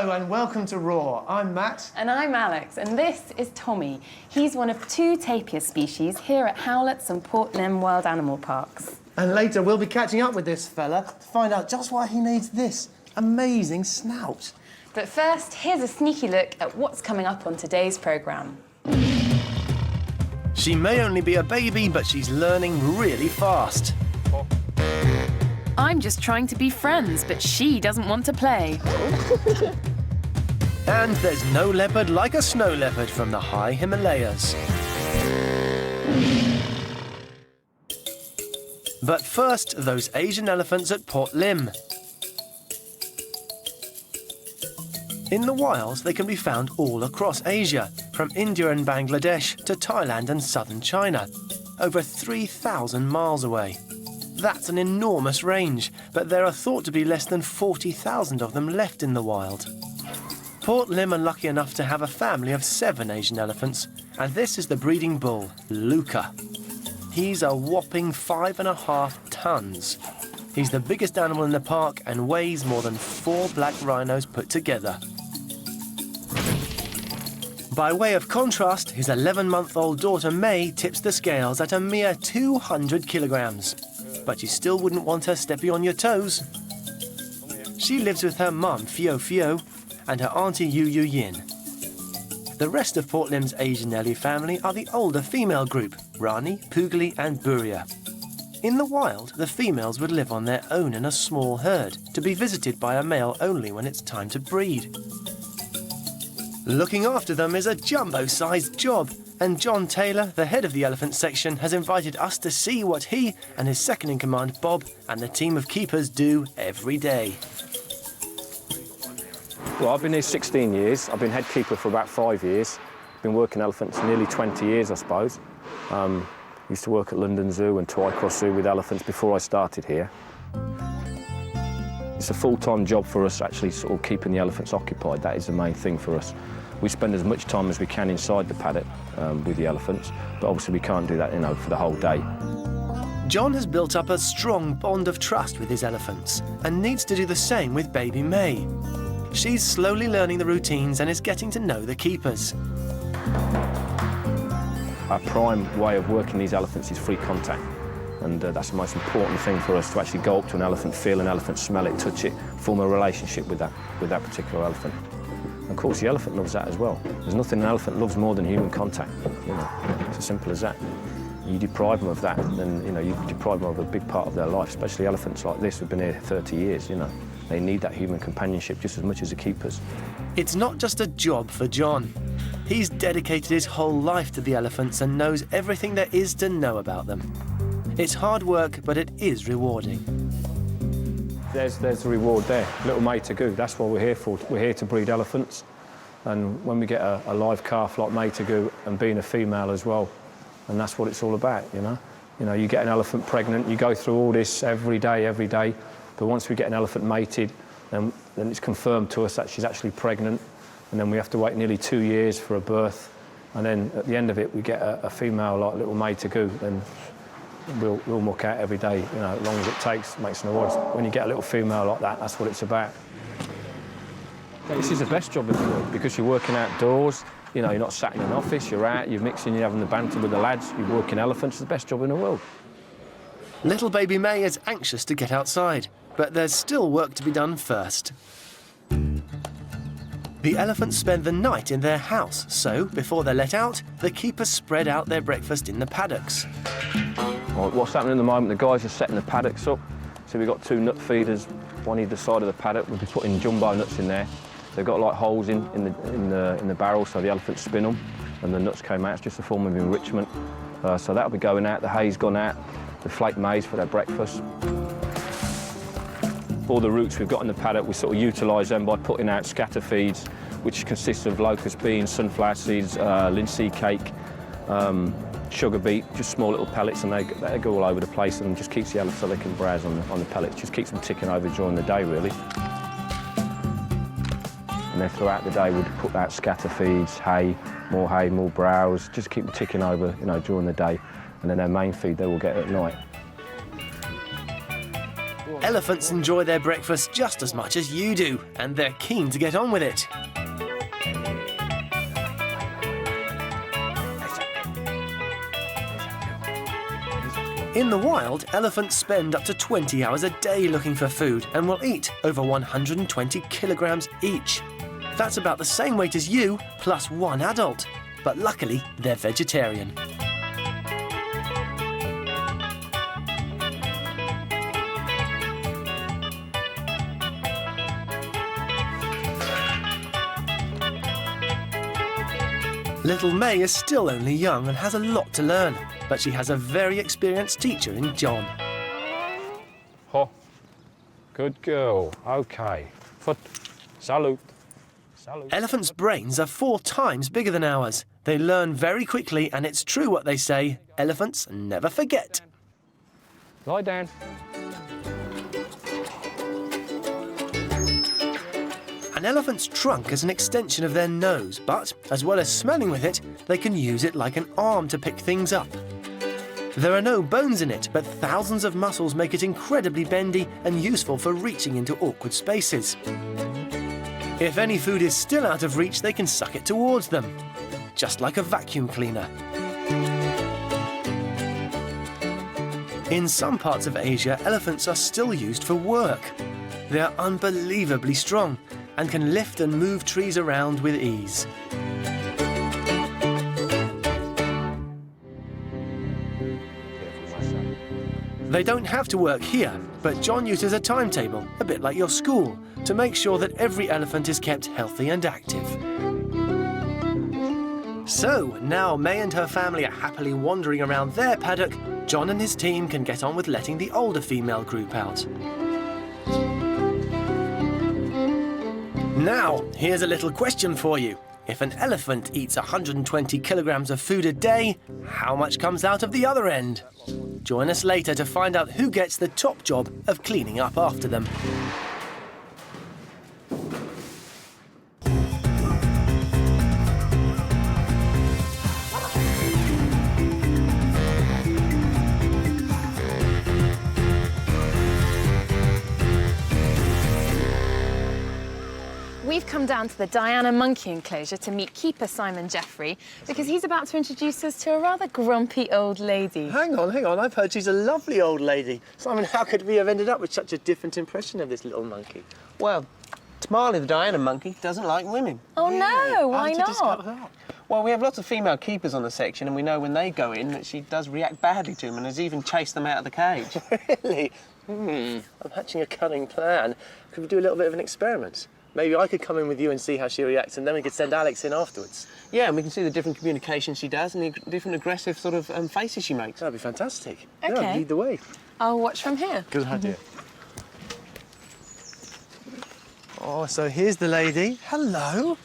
Hello and welcome to Raw. I'm Matt. And I'm Alex, and this is Tommy. He's one of 2 tapir species here at Howlett's and Port Lympne Wild Animal Parks. And later we'll be catching up with this fella to find out just why he needs this amazing snout. But first, here's a sneaky look at what's coming up on today's programme. She may only be a baby, but she's learning really fast. I'm just trying to be friends, but she doesn't want to play. And there's no leopard like a snow leopard from the high Himalayas. But first, those Asian elephants at Port Lympne. In the wild, they can be found all across Asia, from India and Bangladesh to Thailand and southern China, over 3,000 miles away. That's an enormous range, but there are thought to be less than 40,000 of them left in the wild. Port Lympne are lucky enough to have a family of 7 Asian elephants, and this is the breeding bull, Luca. He's a whopping 5.5 tons. He's the biggest animal in the park and weighs more than 4 black rhinos put together. By way of contrast, his 11-month-old daughter May tips the scales at a mere 200 kilograms. But you still wouldn't want her stepping on your toes. She lives with her mum, Fio Fio, and her auntie Yu Yu Yin. The rest of Port Lympne's Asian Ellie family are the older female group, Rani, Pugli and Buria. In the wild, the females would live on their own in a small herd, to be visited by a male only when it's time to breed. Looking after them is a jumbo-sized job, and John Taylor, the head of the elephant section, has invited us to see what he and his second-in-command, Bob, and the team of keepers do every day. Well, I've been here 16 years. I've been head keeper for about 5 years. Been working elephants nearly 20 years, I suppose. Used to work at London Zoo and Twycross Zoo with elephants before I started here. It's a full-time job for us, actually, sort of keeping the elephants occupied. That is the main thing for us. We spend as much time as we can inside the paddock with the elephants, but obviously we can't do that, for the whole day. John has built up a strong bond of trust with his elephants and needs to do the same with baby May. She's slowly learning the routines and is getting to know the keepers. Our prime way of working these elephants is free contact, and that's the most important thing for us, to actually go up to an elephant, feel an elephant, smell it, touch it, form a relationship with that particular elephant. Of course, the elephant loves that as well. There's nothing an elephant loves more than human contact. It's as simple as that. You deprive them of that, then you deprive them of a big part of their life. Especially elephants like this who've been here 30 years. They need that human companionship just as much as the keepers. It's not just a job for John. He's dedicated his whole life to the elephants and knows everything there is to know about them. It's hard work, but it is rewarding. There's the reward there, little May Tagoo. That's what we're here for. We're here to breed elephants. And when we get a live calf like May Tagoo, and being a female as well, and that's what it's all about, You get an elephant pregnant, you go through all this every day, but once we get an elephant mated, then it's confirmed to us that she's actually pregnant, and then we have to wait nearly 2 years for a birth, and then at the end of it, we get a female like little May Tagoo, then we'll muck out every day, as long as it takes, makes no odds. When you get a little female like that, that's what it's about. This is the best job in the world, because you're working outdoors, you're not sat in an office, you're out, you're mixing, you're having the banter with the lads, you're working elephants. It's the best job in the world. Little baby May is anxious to get outside, but there's still work to be done first. The elephants spend the night in their house, so before they're let out, the keepers spread out their breakfast in the paddocks. Right, what's happening at the moment, the guys are setting the paddocks up. So we've got 2 nut feeders, one either side of the paddock. We'll be putting jumbo nuts in there. They've got like holes in the barrel, so the elephants spin them, and the nuts came out. It's just a form of enrichment. So that'll be going out. The hay's gone out. The flake maize for their breakfast. All the roots we've got in the paddock, we sort of utilise them by putting out scatter feeds, which consists of locust beans, sunflower seeds, linseed cake, sugar beet, just small little pellets, and they go all over the place, and just keeps the elephants so they can browse on the pellets. Just keeps them ticking over during the day, really. And then throughout the day, we'd put out scatter feeds, hay, more browse, just keep them ticking over, during the day. And then their main feed they will get at night. Elephants enjoy their breakfast just as much as you do, and they're keen to get on with it. In the wild, elephants spend up to 20 hours a day looking for food and will eat over 120 kilograms each. That's about the same weight as you, plus one adult. But luckily, they're vegetarian. Little May is still only young and has a lot to learn, but she has a very experienced teacher in John. Ho. Good girl. OK. Foot. Salute. Salute. Elephants' brains are 4 times bigger than ours. They learn very quickly, and it's true what they say, elephants never forget. Lie down. An elephant's trunk is an extension of their nose, but as well as smelling with it, they can use it like an arm to pick things up. There are no bones in it, but thousands of muscles make it incredibly bendy and useful for reaching into awkward spaces. If any food is still out of reach, they can suck it towards them, just like a vacuum cleaner. In some parts of Asia, elephants are still used for work. They are unbelievably strong and can lift and move trees around with ease. They don't have to work here, but John uses a timetable, a bit like your school, to make sure that every elephant is kept healthy and active. So, now May and her family are happily wandering around their paddock, John and his team can get on with letting the older female group out. Now, here's a little question for you. If an elephant eats 120 kilograms of food a day, how much comes out of the other end? Join us later to find out who gets the top job of cleaning up after them. We've come down to the Diana monkey enclosure to meet keeper Simon Jeffrey because he's about to introduce us to a rather grumpy old lady. Hang on, I've heard she's a lovely old lady. Simon, how could we have ended up with such a different impression of this little monkey? Well, Tamale, the Diana monkey, doesn't like women. Oh no, How why did you discover not? that? Well, we have lots of female keepers on the section, and we know when they go in that she does react badly to them and has even chased them out of the cage. Really? I'm hatching a cunning plan. Could we do a little bit of an experiment? Maybe I could come in with you and see how she reacts, and then we could send Alex in afterwards. Yeah, and we can see the different communications she does and the different aggressive sort of faces she makes. That'd be fantastic. Okay. Yeah, lead the way. I'll watch from here. Good idea. Oh, so here's the lady. Hello.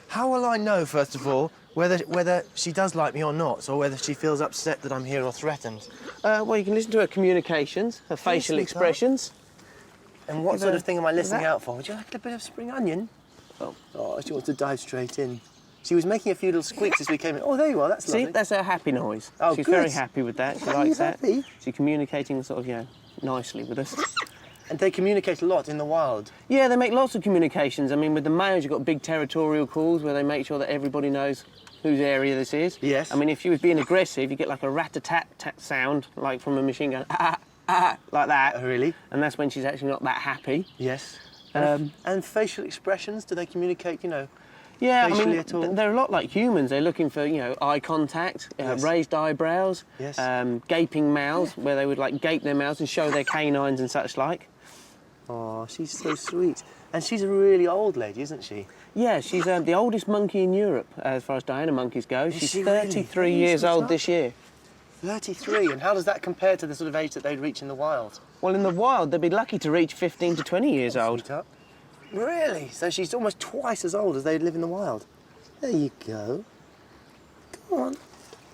How will I know, first of all, whether she does like me or not, or whether she feels upset that I'm here or threatened? Well, you can listen to her communications, her facial sweetheart. expressions. And what sort of thing am I listening that- out for? Would you like a bit of spring onion? Oh, she wants to dive straight in. She was making a few little squeaks as we came in. Oh, there you are, that's See, lovely. that's her happy noise. Oh, She's good. very happy with that. She Are likes you that. happy? She's communicating sort of, nicely with us. And they communicate a lot in the wild. Yeah, they make lots of communications. I mean, with the males, you've got big territorial calls where they make sure that everybody knows whose area this is. Yes. I mean, if she was being aggressive, you get like a rat-a-tat-tat sound, like from a machine gun, like that. Oh, really? And that's when she's actually not that happy. Yes. And facial expressions, do they communicate, Yeah, facially I at all? mean, they're a lot like humans. They're looking for, eye contact, Yes. raised eyebrows, Yes. gaping mouths, where they would like gape their mouths and show their canines and such like. Oh, she's so sweet. And she's a really old lady, isn't she? Yeah, she's the oldest monkey in Europe as far as Diana monkeys go. Is She's she really? 33 Oh, years old sweetheart. this year. 33, and how does that compare to the sort of age that they'd reach in the wild? Well, in the wild, they'd be lucky to reach 15 to 20 years old. Sweetheart. Really? So she's almost twice as old as they'd live in the wild. There you go. Come on.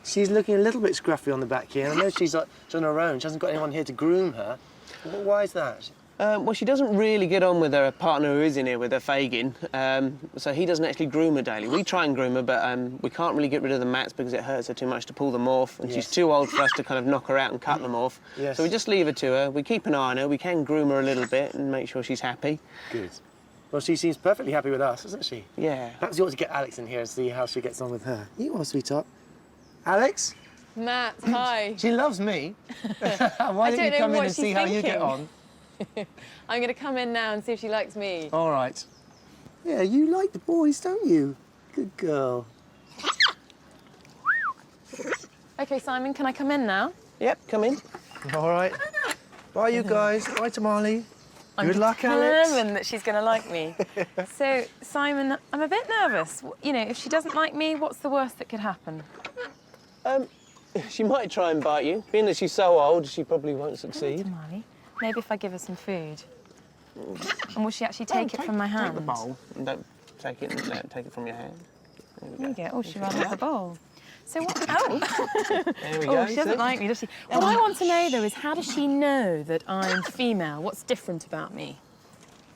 She's looking a little bit scruffy on the back here, and I know she's on her own. She hasn't got anyone here to groom her. Why is that? Well, she doesn't really get on with her partner who is in here with her, Fagin. So he doesn't actually groom her daily. We try and groom her, but we can't really get rid of the mats because it hurts her too much to pull them off. And she's too old for us to kind of knock her out and cut them off. Yes. So we just leave her to her. We keep an eye on her. We can groom her a little bit and make sure she's happy. Good. Well, she seems perfectly happy with us, isn't she? Yeah. Perhaps you ought to get Alex in here and see how she gets on with her. You are, sweetheart. Alex? Matt, hi. She loves me. Why I don't you don't know come in what and see she's how you get thinking. on? I'm going to come in now and see if she likes me. All right. Yeah, you like the boys, don't you? Good girl. OK, Simon, can I come in now? Yep, come in. All right. Bye, you guys. Bye, Tamale. I'm Good luck, Alex. determined that she's going to like me. So, Simon, I'm a bit nervous. You know, if she doesn't like me, what's the worst that could happen? She might try and bite you. Being that she's so old, she probably won't succeed. Tamale, maybe if I give her some food. And will she actually take it from my hand? Take the bowl and don't take it, take it from your hand. There you go. Oh, she ran off the bowl. So what? Oh, There we go. she doesn't like me, does she? What I want to know, though, is how does she know that I'm female? What's different about me?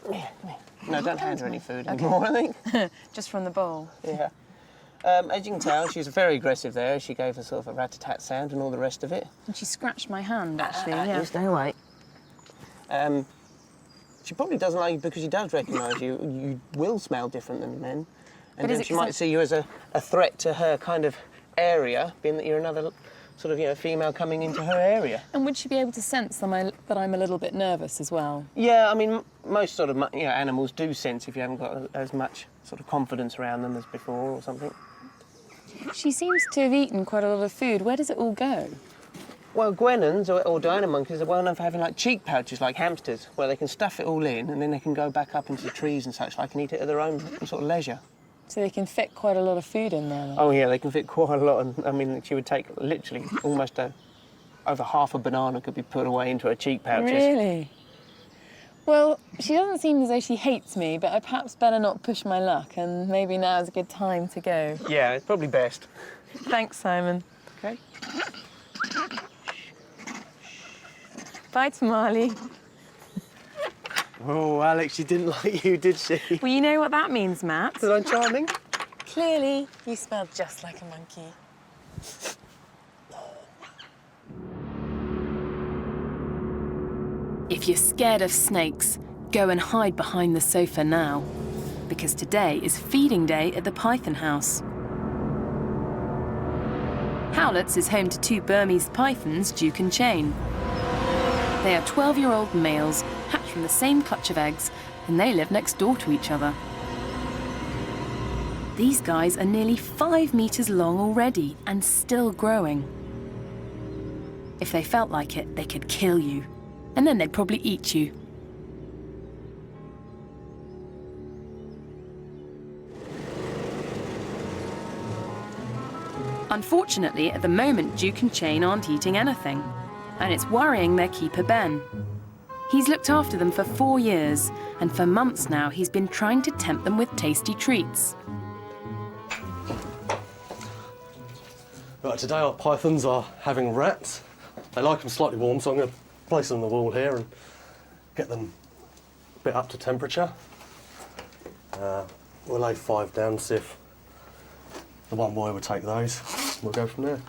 Yeah, come here. No, don't hand her any food anymore, I think. Just from the bowl. Yeah. As you can tell, she's very aggressive there. She gave us sort of a rat-a-tat sound and all the rest of it. And she scratched my hand, actually. You Yeah. stay away. She probably doesn't like you because she does recognise you. You will smell different than men. And But is then it she 'cause might see you as a threat to her kind of area, being that you're another sort of, female coming into her area. And would she be able to sense that I'm a little bit nervous as well? Yeah, I mean, most sort of, animals do sense if you haven't got as much sort of confidence around them as before or something. She seems to have eaten quite a lot of food. Where does it all go? Well, Guenons or Diana monkeys are well known for having like cheek pouches like hamsters, where they can stuff it all in and then they can go back up into the trees and such like and eat it at their own sort of leisure. So they can fit quite a lot of food in there, then. Oh yeah, they can fit quite a lot. And I mean, she would take literally almost over half a banana could be put away into her cheek pouches. Really? Well, she doesn't seem as though she hates me, but I'd perhaps better not push my luck, and maybe now's a good time to go. Yeah, it's probably best. Thanks, Simon. Okay. Bye, Tamale. Oh, Alex, she didn't like you, did she? Well, you know what that means, Matt. That I'm charming? Clearly, you smell just like a monkey. If you're scared of snakes, go and hide behind the sofa now, because today is feeding day at the Python House. Howlett's is home to 2 Burmese pythons, Duke and Chain. They are 12-year-old males, hatched from the same clutch of eggs, and they live next door to each other. These guys are nearly 5 meters long already and still growing. If they felt like it, they could kill you, and then they'd probably eat you. Unfortunately, at the moment, Duke and Chain aren't eating anything, and it's worrying their keeper, Ben. He's looked after them for 4 years, and for months now, he's been trying to tempt them with tasty treats. Right, today our pythons are having rats. They like them slightly warm, so I'm going to place them on the wall here and get them a bit up to temperature. We'll lay 5 down, see if the one boy will take those. We'll go from there.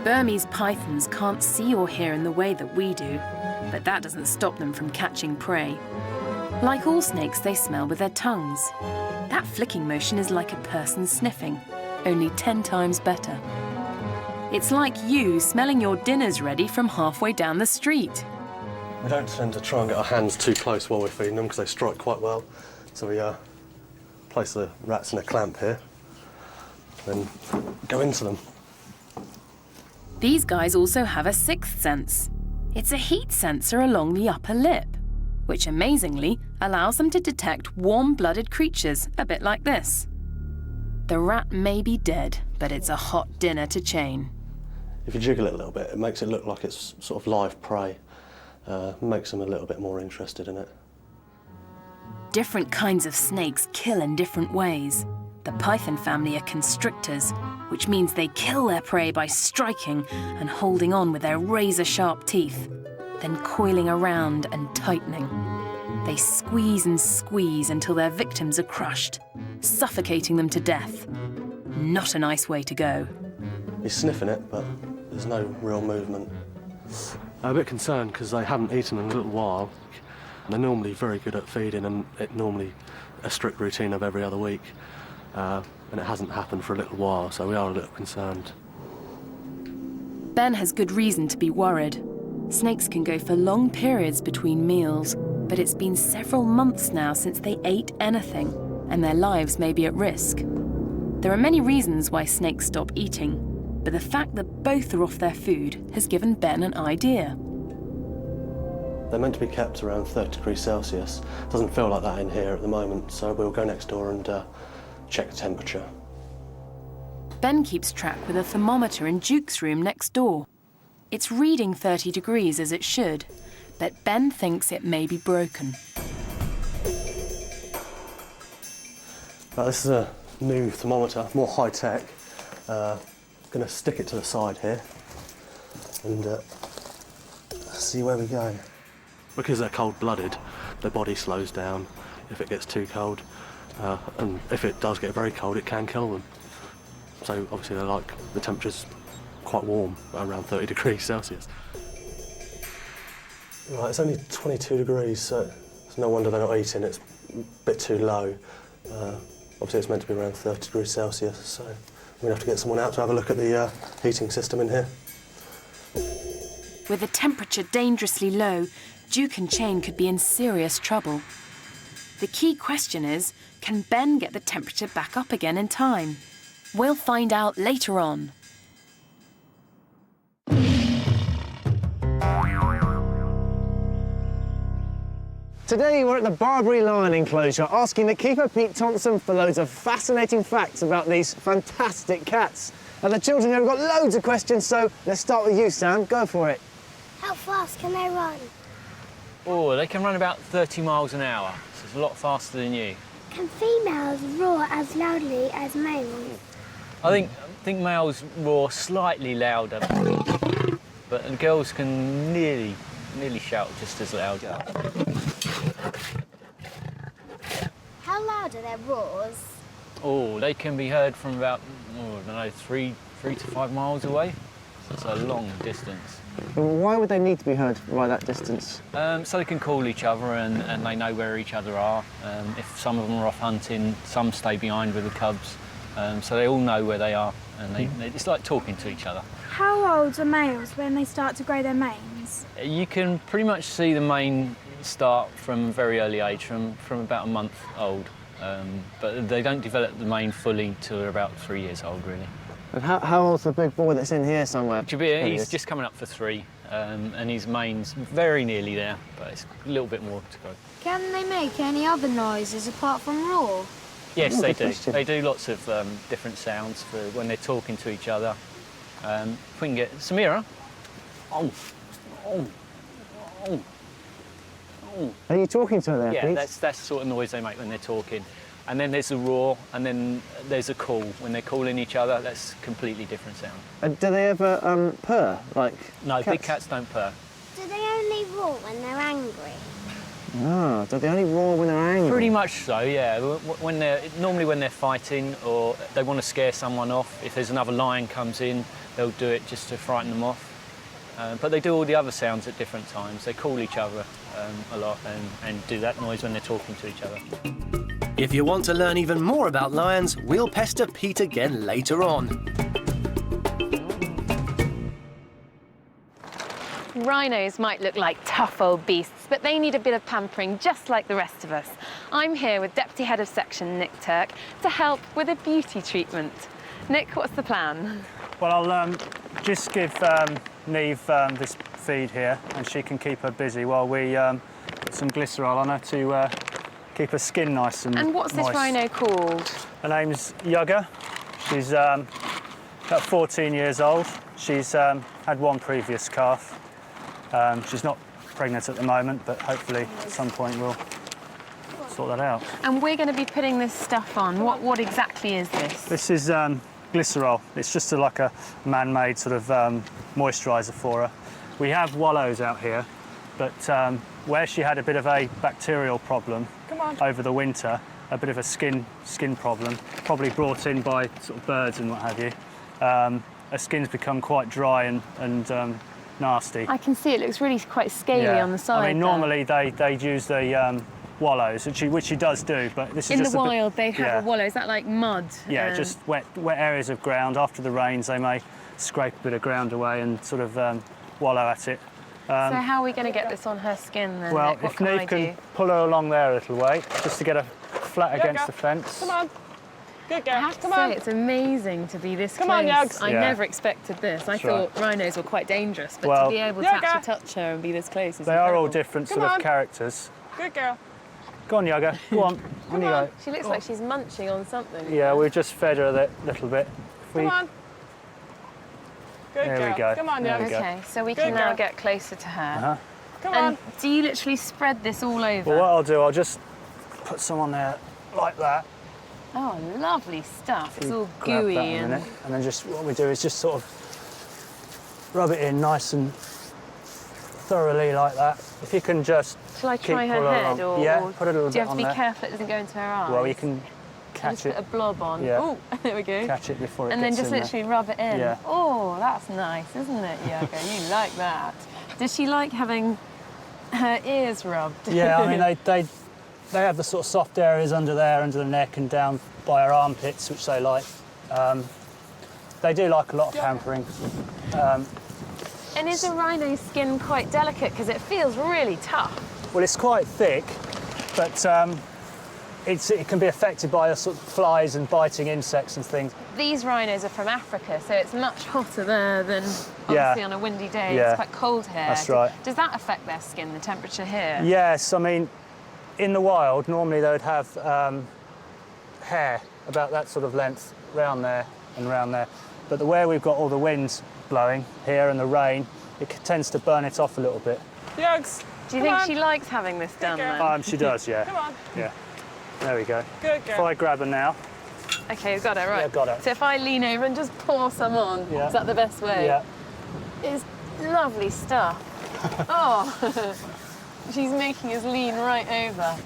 Burmese pythons can't see or hear in the way that we do, but that doesn't stop them from catching prey. Like all snakes, they smell with their tongues. That flicking motion is like a person sniffing, only 10 times better. It's like you smelling your dinners ready from halfway down the street. We don't tend to try and get our hands too close while we're feeding them because they strike quite well. So we place the rats in a clamp here, then go into them. These guys also have a 6th sense. It's a heat sensor along the upper lip, which amazingly allows them to detect warm-blooded creatures, a bit like this. The rat may be dead, but it's a hot dinner to Chain. If you jiggle it a little bit, it makes it look like it's sort of live prey. Makes them a little bit more interested in it. Different kinds of snakes kill in different ways. The python family are constrictors, which means they kill their prey by striking and holding on with their razor-sharp teeth. then coiling around and tightening. They squeeze and squeeze until their victims are crushed, suffocating them to death. Not a nice way to go. He's sniffing it, but there's no real movement. I'm a bit concerned because they haven't eaten in a little while. They're normally very good at feeding, and it's normally a strict routine of every other week. And it hasn't happened for a little while, so we are a little concerned. Ben has good reason to be worried. Snakes can go for long periods between meals, but it's been several months now since they ate anything, and their lives may be at risk. There are many reasons why snakes stop eating, but the fact that both are off their food has given Ben an idea. They're meant to be kept around 30 degrees Celsius. Doesn't feel like that in here at the moment, so we'll go next door and check the temperature. Ben keeps track with a thermometer in Duke's room next door. It's reading 30 degrees as it should, but Ben thinks it may be broken. Right, this is a new thermometer, more high-tech. Going to stick it to the side here and see where we go. Because they're cold-blooded, their body slows down if it gets too cold, and if it does get very cold, it can kill them. So obviously they like the temperature's quite warm, around 30 degrees Celsius. Right, it's only 22 degrees, so it's no wonder they're not eating. It's a bit too low. Obviously it's meant to be around 30 degrees Celsius, so we're going to have to get someone out to have a look at the heating system in here. With the temperature dangerously low, Duke and Chain could be in serious trouble. The key question is, can Ben get the temperature back up again in time? We'll find out later on. Today we're at the Barbary Lion enclosure, asking the keeper Pete Thompson for loads of fascinating facts about these fantastic cats. And the children here have got loads of questions, so let's start with you, Sam. Go for it. How fast can they run? Oh, they can run about 30 miles an hour, so it's a lot faster than you. Can females roar as loudly as males? I think males roar slightly louder, but the girls can nearly shout just as loud. How loud are their roars? Oh, they can be heard from about, I don't know, 3 to 5 miles away. So it's a long distance. Why would they need to be heard by that distance? So they can call each other and they know where each other are. If some of them are off hunting, some stay behind with the cubs. So they all know where they are, and it's like talking to each other. How old are males when they start to grow their manes? You can pretty much see the mane start from a very early age, from about a month old. But they don't develop the mane fully till they're about 3 years old, really. And how old's the big boy that's in here somewhere? He's just coming up for 3, and his mane's very nearly there, but it's a little bit more to go. Can they make any other noises apart from roar? Yes, they do. Question. They do lots of different sounds for when they're talking to each other. If we can get Samira. Oh. Are you talking to her there, Yeah, Pete? that's the sort of noise they make when they're talking. And then there's a roar, and then there's a call. When they're calling each other, that's a completely different sound. Do they ever purr, like No, cats? big cats don't purr. Do they only roar when they're angry? Ah, do they only roar when they're angry? Pretty much so, yeah. Normally when they're fighting or they want to scare someone off, if there's another lion comes in, they'll do it just to frighten them off. But they do all the other sounds at different times. They call each other a lot and do that noise when they're talking to each other. If you want to learn even more about lions, we'll pester Pete again later on. Rhinos might look like tough old beasts, but they need a bit of pampering just like the rest of us. I'm here with Deputy Head of Section Nick Turk to help with a beauty treatment. Nick, what's the plan? Well, I'll just give Neve this feed here, and she can keep her busy while we put some glycerol on her to keep her skin nice and moist. And what's this rhino called? Her name's Yugger. She's about 14 years old. She's had one previous calf. She's not pregnant at the moment, but hopefully at some point we'll sort that out. And we're going to be putting this stuff on. What exactly is this? This is glycerol. It's just like a man-made sort of moisturiser for her. We have wallows out here, but where she had a bit of a bacterial problem over the winter, a bit of a skin problem, probably brought in by sort of birds and what have you, her skin's become quite dry and nasty. I can see it looks really quite scaly on the side. I mean, normally they'd use the wallows, which she does do, but this is in just the wild they have a wallow. Is that like mud? Yeah, just wet areas of ground. After the rains, they may scrape a bit of ground away and sort of wallow at it. So how are we going to get this on her skin then? Well, Nick? What if Neve can pull her along there a little way, just to get her flat against the fence. Come on. Good girl. I have to say, it's amazing to be this close. on, Yugs. I never expected this. I thought rhinos were quite dangerous, but to be able to actually touch her and be this close is They are all different sort of characters. Good girl. Go on, Yaga. Go on. On you go. She looks like she's munching on something. Yeah, we've just fed her that little bit. Come on. Good there girl. we go. Come on, there Yugs. Okay, so we can now get closer to her. Come and on. do you literally spread this all over? Well, what I'll do, I'll just put some on there like that. Oh, lovely stuff. It's all Grab gooey that in a minute, and then just what we do is just sort of rub it in nice and thoroughly like that. If you can just Shall I try her head, or put a little do you bit have on to be there. careful it doesn't go into her eyes? Well, you can catch just it. Put a blob on. Yeah. Oh, there we go. Catch it before it and gets then just in literally rub it in. Yeah. Oh, that's nice, isn't it, Yaga? You like that. Does she like having her ears rubbed? Yeah, I mean they have the sort of soft areas under there, under the neck and down by her armpits, which they like. They do like a lot of pampering. And is a rhino's skin quite delicate? Because it feels really tough. Well, it's quite thick, but it can be affected by sort of flies and biting insects and things. These rhinos are from Africa, so it's much hotter there than obviously on a windy day. It's quite cold here. That's right. Does that affect their skin, the temperature here? Yes, I mean, in the wild, normally they would have hair about that sort of length round there and round there. But where we've got all the winds blowing here and the rain, it tends to burn it off a little bit. Yugs. Do you think she likes having this done then? She does, yeah. Come on. Yeah. There we go. Good girl. If I grab her now. Okay, we've got it, right. Yeah, got it. So if I lean over and just pour some on, is that the best way? Yeah. It's lovely stuff. Oh, she's making us lean right over.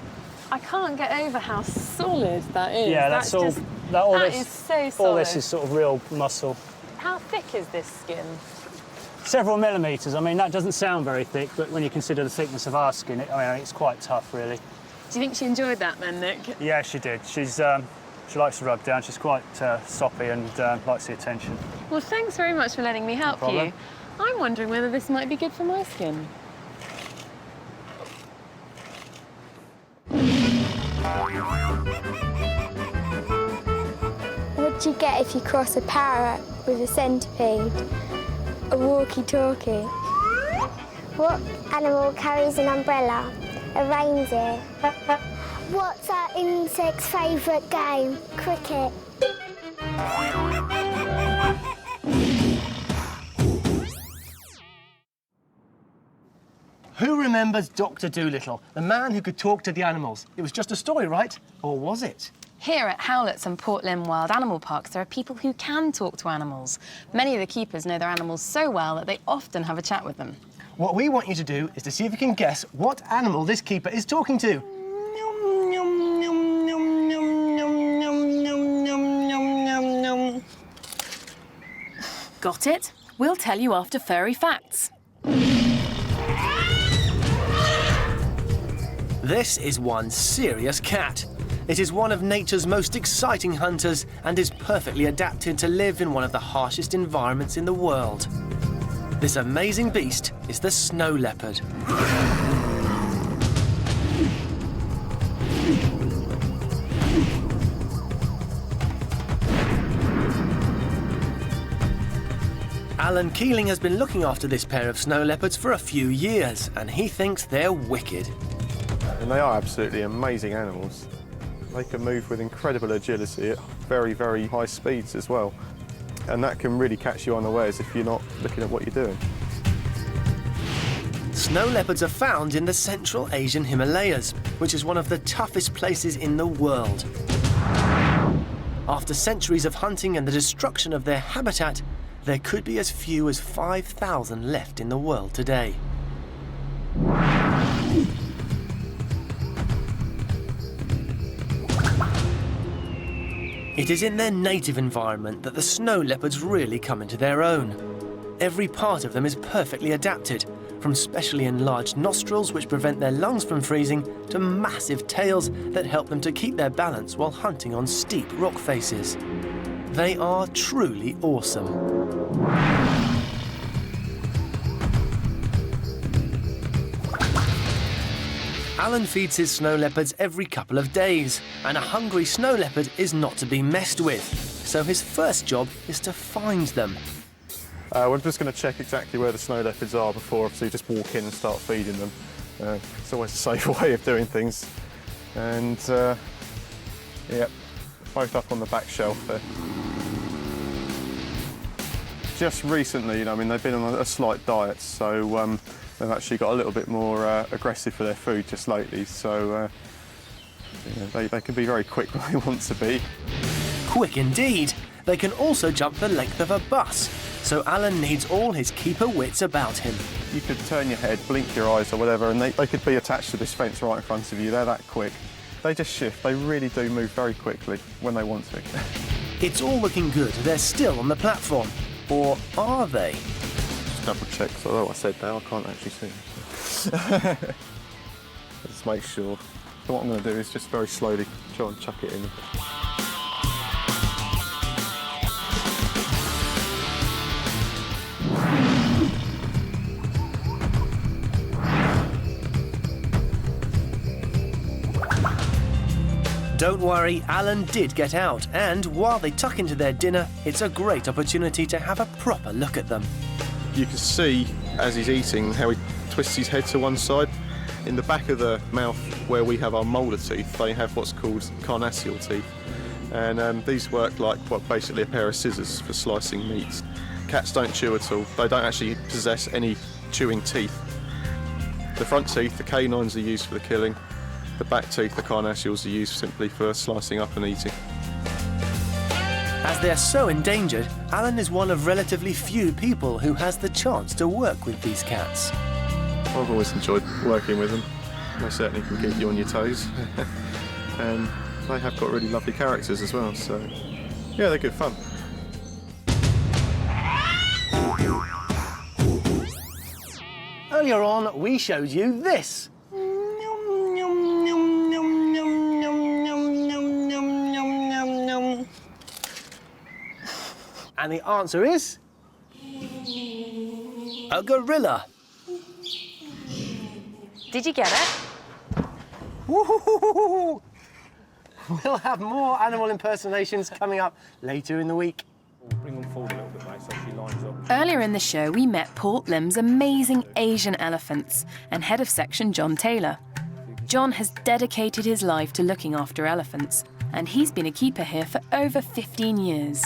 I can't get over how solid that is. Yeah, that's all. That is so solid. All this is sort of real muscle. How thick is this skin? Several millimetres. I mean, that doesn't sound very thick, but when you consider the thickness of our skin, it's quite tough, really. Do you think she enjoyed that then, Nick? Yeah, she did. She likes to rub down. She's quite soppy and likes the attention. Well, thanks very much for letting me help you. I'm wondering whether this might be good for my skin. What do you get if you cross a parrot with a centipede? A walkie-talkie. What animal carries an umbrella? A reindeer. What's our insect's favourite game? Cricket. Who remembers Dr. Dolittle, the man who could talk to the animals? It was just a story, right? Or was it? Here at Howlett's and Port Lympne Wild Animal Parks, there are people who can talk to animals. Many of the keepers know their animals so well that they often have a chat with them. What we want you to do is to see if you can guess what animal this keeper is talking to. Got it? We'll tell you after Furry Facts. This is one serious cat. It is one of nature's most exciting hunters and is perfectly adapted to live in one of the harshest environments in the world. This amazing beast is the snow leopard. Alan Keeling has been looking after this pair of snow leopards for a few years, and he thinks they're wicked. And they are absolutely amazing animals. They can move with incredible agility at very, very high speeds as well. And that can really catch you unawares if you're not looking at what you're doing. Snow leopards are found in the Central Asian Himalayas, which is one of the toughest places in the world. After centuries of hunting and the destruction of their habitat, there could be as few as 5,000 left in the world today. It is in their native environment that the snow leopards really come into their own. Every part of them is perfectly adapted, from specially enlarged nostrils which prevent their lungs from freezing to massive tails that help them to keep their balance while hunting on steep rock faces. They are truly awesome. Alan feeds his snow leopards every couple of days, and a hungry snow leopard is not to be messed with. So his first job is to find them. We're just going to check exactly where the snow leopards are before obviously just walk in and start feeding them. It's always a safer way of doing things. And yeah, both up on the back shelf there. Just recently, I mean, they've been on a slight diet, so they've actually got a little bit more aggressive for their food just lately, so they can be very quick when they want to be. Quick indeed. They can also jump the length of a bus, so Alan needs all his keeper wits about him. You could turn your head, blink your eyes or whatever, and they could be attached to this fence right in front of you. They're that quick. They just shift. They really do move very quickly when they want to. It's all looking good. They're still on the platform. Or are they? Just double check, so although I said that, I can't actually see them. Just make sure. So what I'm going to do is just very slowly try and chuck it in. Don't worry, Alan did get out, and while they tuck into their dinner, it's a great opportunity to have a proper look at them. You can see, as he's eating, how he twists his head to one side. In the back of the mouth, where we have our molar teeth, they have what's called carnassial teeth. And these work like basically a pair of scissors for slicing meat. Cats don't chew at all. They don't actually possess any chewing teeth. The front teeth, the canines, are used for the killing. The back teeth, the carnassials, are used simply for slicing up and eating. As they're so endangered, Alan is one of relatively few people who has the chance to work with these cats. I've always enjoyed working with them. They certainly can keep you on your toes. And they have got really lovely characters as well, so yeah, they're good fun. Earlier on, we showed you this. And the answer is... a gorilla. Did you get it? Woo-hoo-hoo-hoo-hoo. We'll have more animal impersonations coming up later in the week. Bring them forward a little bit, mate, so she lines up. Earlier in the show, we met Port Lim's amazing Asian elephants and head of section John Taylor. John has dedicated his life to looking after elephants, and he's been a keeper here for over 15 years.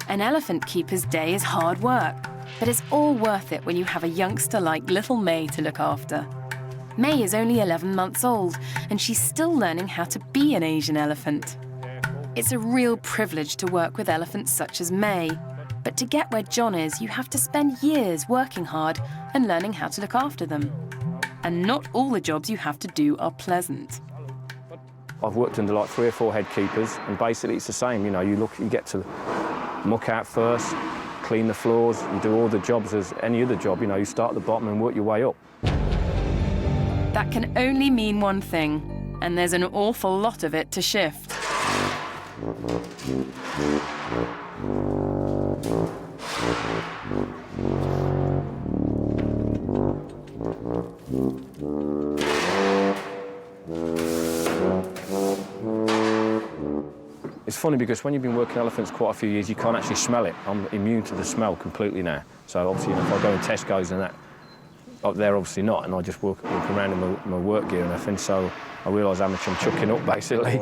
An elephant keeper's day is hard work, but it's all worth it when you have a youngster like little May to look after. May is only 11 months old, and she's still learning how to be an Asian elephant. It's a real privilege to work with elephants such as May, but to get where John is, you have to spend years working hard and learning how to look after them. And not all the jobs you have to do are pleasant. I've worked under like 3 or 4 head keepers, and basically it's the same. You know, you get to muck out first, clean the floors, you do all the jobs as any other job. You know, you start at the bottom and work your way up. That can only mean one thing, and there's an awful lot of it to shift. It's funny because when you've been working elephants quite a few years, you can't actually smell it. I'm immune to the smell completely now. So obviously, if I go in Tesco's and that, up there obviously not, and I just walk around in my work gear and everything, so I realise how much I'm chucking up, basically.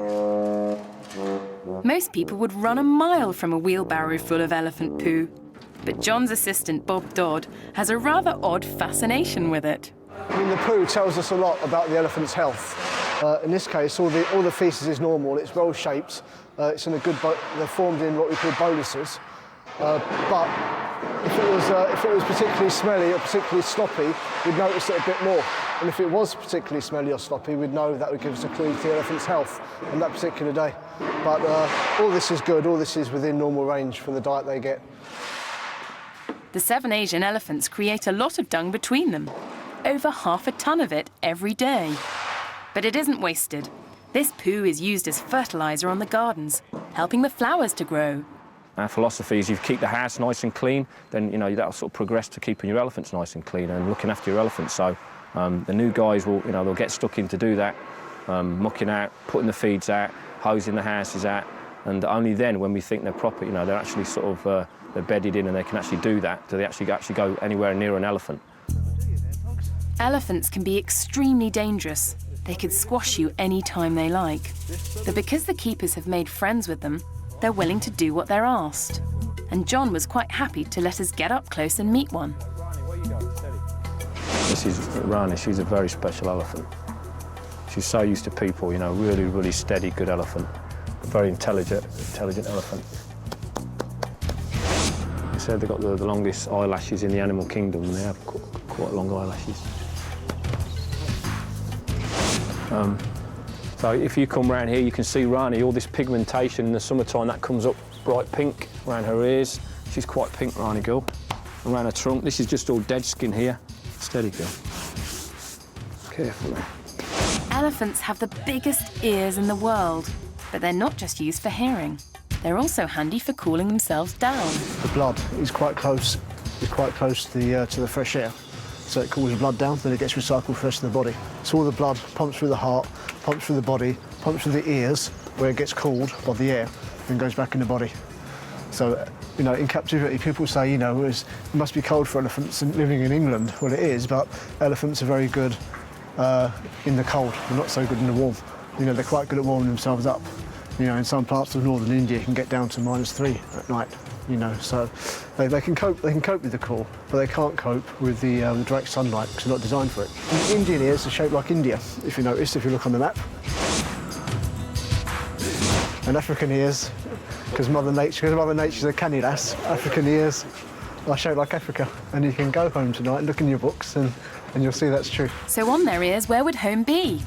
Most people would run a mile from a wheelbarrow full of elephant poo. But John's assistant, Bob Dodd, has a rather odd fascination with it. I mean, the poo tells us a lot about the elephant's health. In this case, all the faeces is normal, it's well-shaped, it's in a good they're formed in what we call boluses. But If it was particularly smelly or particularly sloppy, we'd notice it a bit more. And if it was particularly smelly or sloppy, we'd know that would give us a clue to the elephant's health on that particular day. But all this is good, all this is within normal range for the diet they get. The 7 Asian elephants create a lot of dung between them, over 1/2 ton of it every day. But it isn't wasted. This poo is used as fertiliser on the gardens, helping the flowers to grow. Our philosophy is if you keep the house nice and clean, then that'll sort of progress to keeping your elephants nice and clean and looking after your elephants. So the new guys will, they'll get stuck in to do that, mucking out, putting the feeds out, hosing the houses out, and only then, when we think they're proper, they're actually sort of they're bedded in and they can actually do that. Do they actually go anywhere near an elephant? Elephants can be extremely dangerous. They could squash you any time they like. But because the keepers have made friends with them, they're willing to do what they're asked. And John was quite happy to let us get up close and meet one. This is Rani. She's a very special elephant. She's so used to people, really, really steady, good elephant. A very intelligent elephant. They said they've got the longest eyelashes in the animal kingdom, and they have quite long eyelashes. So if you come round here, you can see Rani, all this pigmentation in the summertime, that comes up bright pink around her ears. She's quite pink, Rani girl. Around her trunk, this is just all dead skin here. Steady, girl. Carefully. Elephants have the biggest ears in the world, but they're not just used for hearing. They're also handy for cooling themselves down. The blood is quite close. It's quite close to the fresh air. So it cools the blood down, then it gets recycled for the rest of the body. So all the blood pumps through the heart, pumps through the body, pumps through the ears, where it gets cooled by the air, then goes back in the body. So, in captivity, people say, it must be cold for elephants living in England. Well, it is, but elephants are very good in the cold. They're not so good in the warm. They're quite good at warming themselves up. In some parts of northern India, it can get down to -3 at night. So they can cope. They can cope with the cool, but they can't cope with the direct sunlight because they're not designed for it. And Indian ears are shaped like India, if you notice, if you look on the map. And African ears, because Mother Nature's a canny lass, African ears are shaped like Africa. And you can go home tonight and look in your books, and you'll see that's true. So on their ears, where would home be?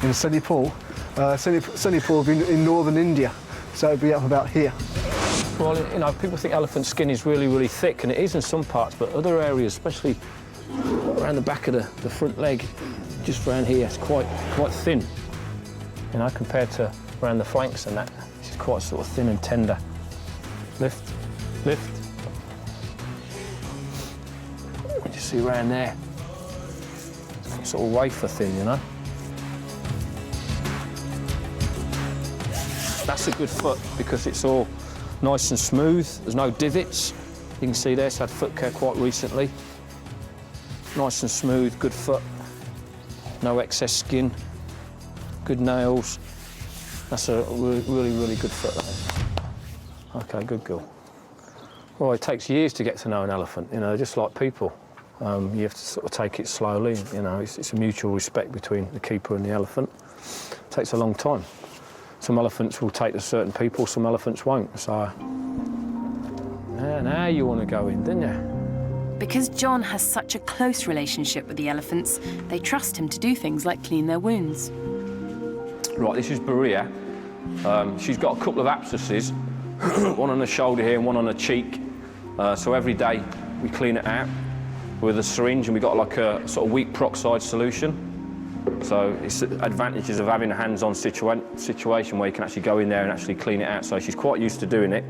In Sonipur. Sonipur would be in northern India, so it'd be up about here. Well, people think elephant skin is really, really thick, and it is in some parts, but other areas, especially around the back of the front leg, just around here, it's quite thin. Compared to around the flanks and that, it's quite sort of thin and tender. Lift. You see around there, it's sort of wafer thin, That's a good foot because it's all nice and smooth. There's no divots. You can see there, it's had foot care quite recently. Nice and smooth, good foot. No excess skin. Good nails. That's a really, really good foot. Okay, good girl. Well, it takes years to get to know an elephant, just like people. You have to sort of take it slowly, it's a mutual respect between the keeper and the elephant. It takes a long time. Some elephants will take to certain people, some elephants won't. So, now you want to go in, don't you? Because John has such a close relationship with the elephants, they trust him to do things like clean their wounds. Right, this is Berea. She's got a couple of abscesses, one on the shoulder here and one on the cheek. So every day we clean it out with a syringe, and we've got like a sort of weak peroxide solution. So it's advantages of having a hands-on situation where you can actually go in there and actually clean it out. So she's quite used to doing it.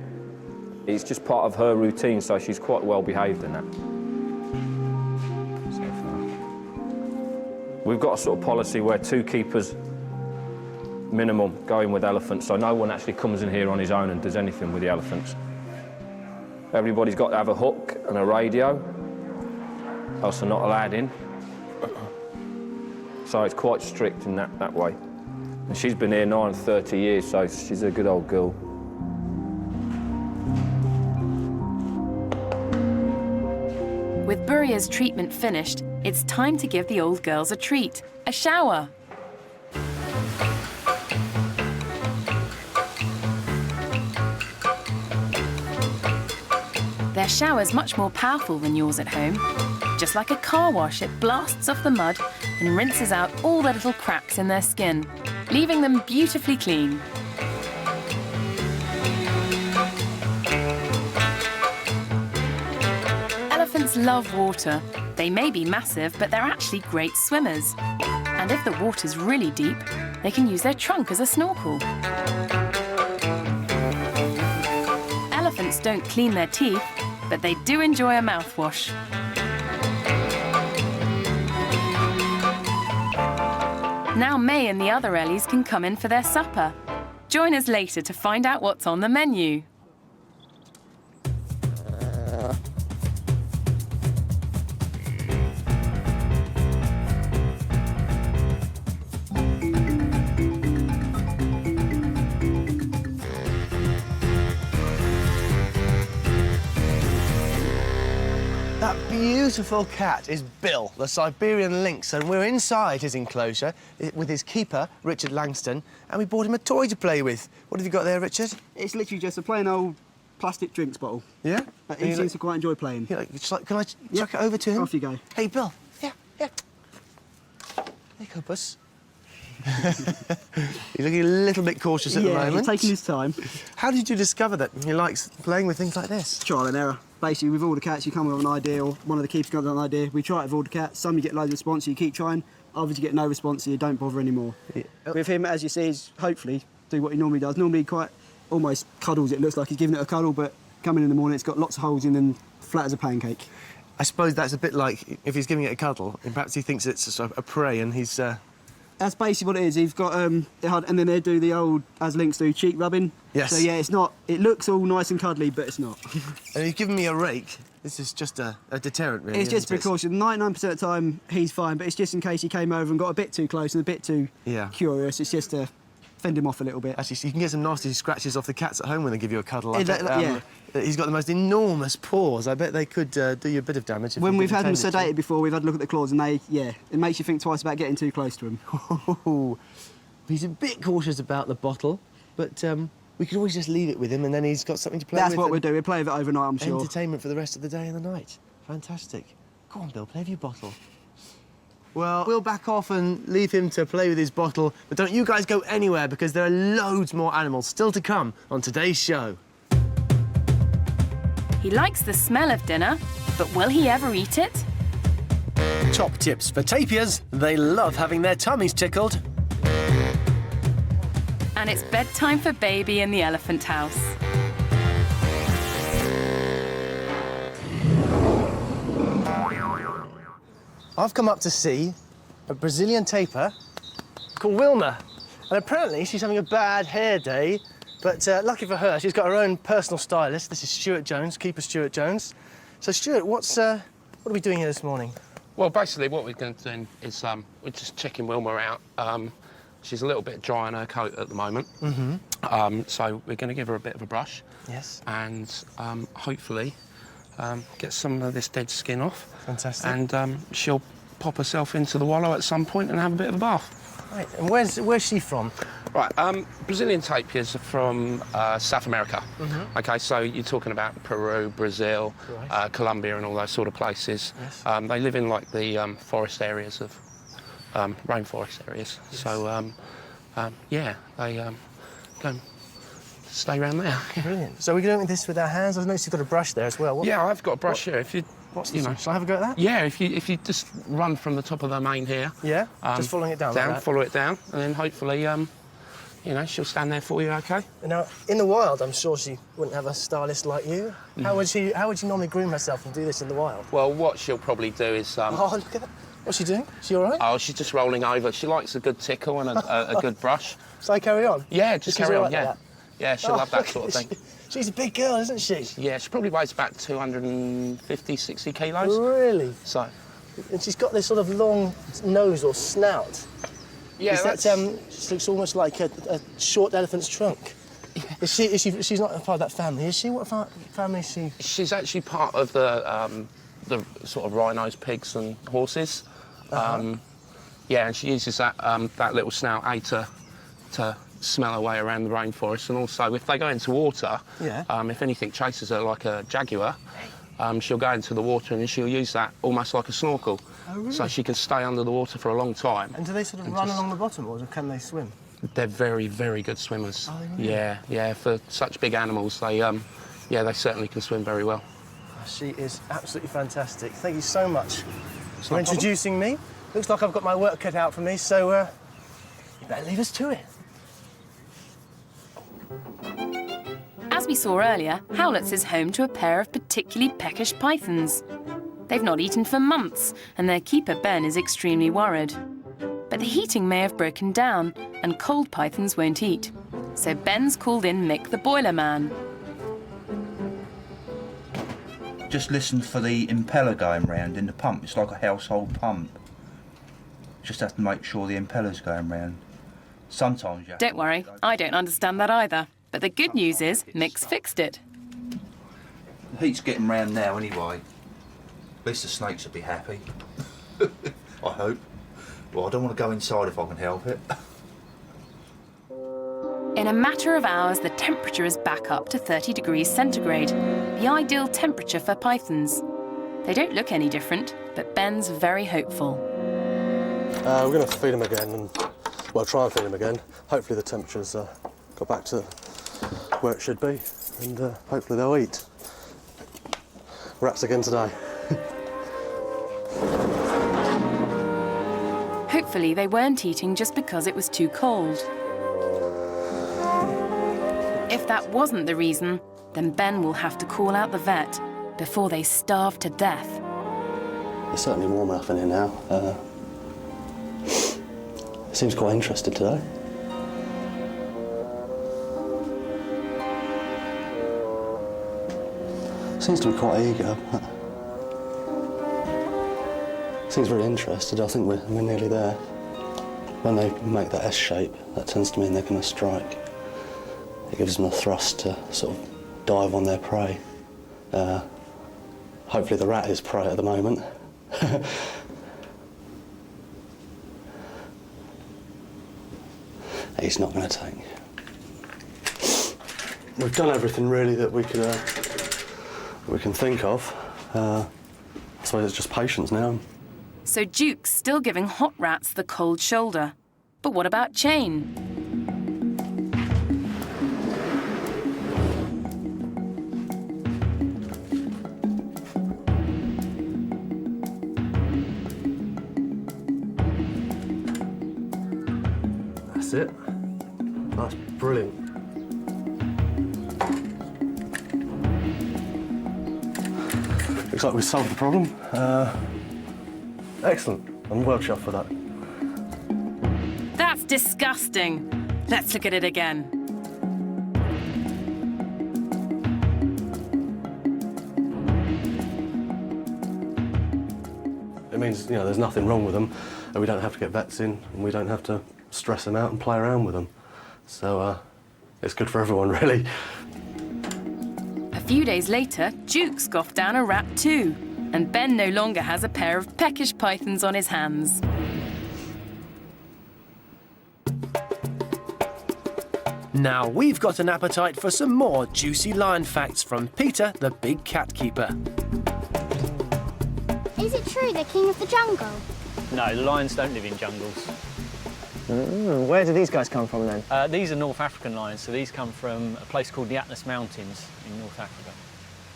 It's just part of her routine, so she's quite well behaved in that. So far. We've got a sort of policy where 2 keepers minimum go in with elephants, so no one actually comes in here on his own and does anything with the elephants. Everybody's got to have a hook and a radio, else they're not allowed in. So it's quite strict in that way. And she's been here 30 years, so she's a good old girl. With Buria's treatment finished, it's time to give the old girls a treat, a shower. Their Their shower's much more powerful than yours at home. Just like a car wash, it blasts off the mud and rinses out all the little cracks in their skin, leaving them beautifully clean. Elephants love water. They may be massive, but they're actually great swimmers. And if the water's really deep, they can use their trunk as a snorkel. Elephants don't clean their teeth, but they do enjoy a mouthwash. Now May and the other Ellies can come in for their supper. Join us later to find out what's on the menu. That beautiful cat is Bill, the Siberian lynx, and we're inside his enclosure with his keeper, Richard Langston, and we bought him a toy to play with. What have you got there, Richard? It's literally just a plain old plastic drinks bottle. Yeah? But he seems to quite enjoy playing. Can I chuck it over to him? Off you go. Hey, Bill. Yeah. There you go, Puss. He's looking a little bit cautious at the moment. He's taking his time. How did you discover that he likes playing with things like this? Trial and error. Basically, with all the cats, you come up with an idea, or one of the keepers comes up with an idea. We try it with all the cats. Some you get loads of response, so you keep trying. Others you get no response, so you don't bother anymore. Yeah. With him, as you see, he's hopefully do what he normally does. Normally quite almost cuddles. It looks like he's giving it a cuddle, but coming in the morning, it's got lots of holes in and flat as a pancake. I suppose that's a bit like if he's giving it a cuddle, and perhaps he thinks it's a prey and he's... That's basically what it is. He's got, and then they do the old, as lynx do, cheek rubbing. Yes. So yeah, it's not, it looks all nice and cuddly, but it's not. And you've given me a rake. This is just a deterrent, really. It's just precaution. 99% of the time, he's fine, but it's just in case he came over and got a bit too close and a bit too curious. It's just to fend him off a little bit. Actually, you can get some nasty scratches off the cats at home when they give you a cuddle. Yeah. He's got the most enormous paws. I bet they could do you a bit of damage. When we've had them sedated before, we've had a look at the claws, and it makes you think twice about getting too close to him. He's a bit cautious about the bottle, but we could always just leave it with him, and then he's got something to play with. That's what we'll do. We'll play with it overnight, I'm sure. Entertainment for the rest of the day and the night. Fantastic. Go on, Bill, play with your bottle. Well, we'll back off and leave him to play with his bottle, but don't you guys go anywhere, because there are loads more animals still to come on today's show. He likes the smell of dinner, but will he ever eat it? Top tips for tapirs. They love having their tummies tickled. And it's bedtime for Baby in the elephant house. I've come up to see a Brazilian tapir called Wilma, and apparently she's having a bad hair day, but lucky for her, she's got her own personal stylist. This is Stuart Jones, Keeper Stuart Jones. So, Stuart, what are we doing here this morning? Well, basically what we're going to do is we're just checking Wilma out. She's a little bit dry on her coat at the moment, so we're going to give her a bit of a brush. Yes. And hopefully get some of this dead skin off. Fantastic. And she'll pop herself into the wallow at some point and have a bit of a bath. Right, and where's she from? Right, Brazilian tapirs are from South America. OK, so you're talking about Peru, Brazil, Colombia and all those sort of places. Yes. They live in, like, the forest areas of... rainforest areas. Yes. So, yeah, they go and stay around there. Brilliant. So we're doing this with our hands? I've noticed you've got a brush there as well. Yeah, I've got a brush here. If you... What's this? Shall I have a go at that? Yeah, if you just run from the top of the mane here. Yeah, just following it down like that. Follow it down, and then hopefully, you know, she'll stand there for you, OK? Now, in the wild, I'm sure she wouldn't have a stylist like you. How would she normally groom herself and do this in the wild? Well, what she'll probably do is... Oh, look at that. What's she doing? Is she all right? Oh, she's just rolling over. She likes a good tickle and a good brush. So I carry on? Yeah, just carry on, like yeah. That? Yeah, she'll love that sort of thing. She's a big girl, isn't she? Yeah, she probably weighs about 250, 60 kilos. Really? So. And she's got this sort of long nose or snout. Yeah, she looks almost like a short elephant's trunk. Yeah. She's not a part of that family, is she? What family is she? She's actually part of the sort of rhinos, pigs and horses. Yeah, and she uses that little snout to smell her way around the rainforest, and also if they go into water, if anything chases her like a jaguar, she'll go into the water and she'll use that almost like a snorkel. Oh, really? So she can stay under the water for a long time. And do they sort of run along the bottom, or can they swim? They're very, very good swimmers. Oh, really? Yeah, for such big animals, they certainly can swim very well. She is absolutely fantastic. Thank you so much for introducing me. Looks like I've got my work cut out for me, so you better leave us to it. As we saw earlier, Howlett's is home to a pair of particularly peckish pythons. They've not eaten for months, and their keeper Ben is extremely worried. But the heating may have broken down, and cold pythons won't eat. So Ben's called in Mick the boiler man. Just listen for the impeller going round in the pump. It's like a household pump. Just have to make sure the impeller's going round. Sometimes you have Don't worry, I don't understand that either. But the good news is Mick's fixed it. The heat's getting round now anyway. At least the snakes will be happy. I hope. Well, I don't want to go inside if I can help it. In a matter of hours, the temperature is back up to 30 degrees centigrade, the ideal temperature for pythons. They don't look any different, but Ben's very hopeful. We're going to feed them again, and well, try and feed them again. Hopefully the temperature's got back to where it should be, and hopefully they'll eat. Rats again today. Hopefully they weren't eating just because it was too cold. If that wasn't the reason, then Ben will have to call out the vet before they starve to death. It's certainly warm enough in here now. Seems quite interested today. Seems to be quite eager. Seems very interested. I think we're nearly there. When they make that S shape, that tends to mean they're going to strike. It gives them a thrust to sort of dive on their prey. Hopefully the rat is prey at the moment. He's not going to take. We've done everything really that we can think of. I suppose it's just patience now. So Duke's still giving hot rats the cold shoulder. But what about Chain? That's it. That's brilliant. Looks like we've solved the problem. Excellent. I'm well chuffed with that. That's disgusting. Let's look at it again. It means, there's nothing wrong with them, and we don't have to get vets in, and we don't have to stress them out and play around with them. So, it's good for everyone, really. A few days later, Duke scoffed down a rat too, and Ben no longer has a pair of peckish pythons on his hands. Now we've got an appetite for some more juicy lion facts from Peter, the big cat keeper. Is it true they're king of the jungle? No, the lions don't live in jungles. Where do these guys come from then? These are North African lions, so these come from a place called the Atlas Mountains in North Africa.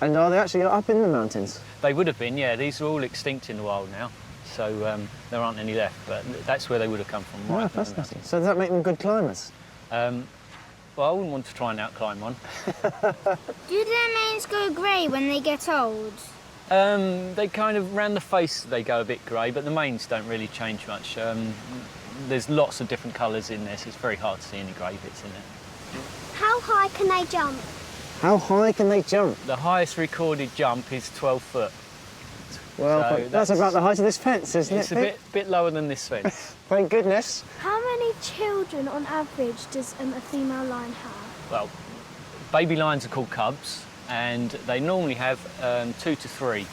And are they actually up in the mountains? They would have been, yeah. These are all extinct in the wild now, so there aren't any left, but that's where they would have come from. Right, fascinating. So does that make them good climbers? Well, I wouldn't want to try and outclimb one. Do their manes go grey when they get old? They kind of, round the face, they go a bit grey, but the manes don't really change much. There's lots of different colours in there, so it's very hard to see any grey bits in there. How high can they jump? How high can they jump? The highest recorded jump is 12 foot. Well, So that's about the height of this fence, isn't it? It's a bit lower than this fence. Thank goodness. How many children on average does a female lion have? Well, baby lions are called cubs, and they normally have 2 to 3.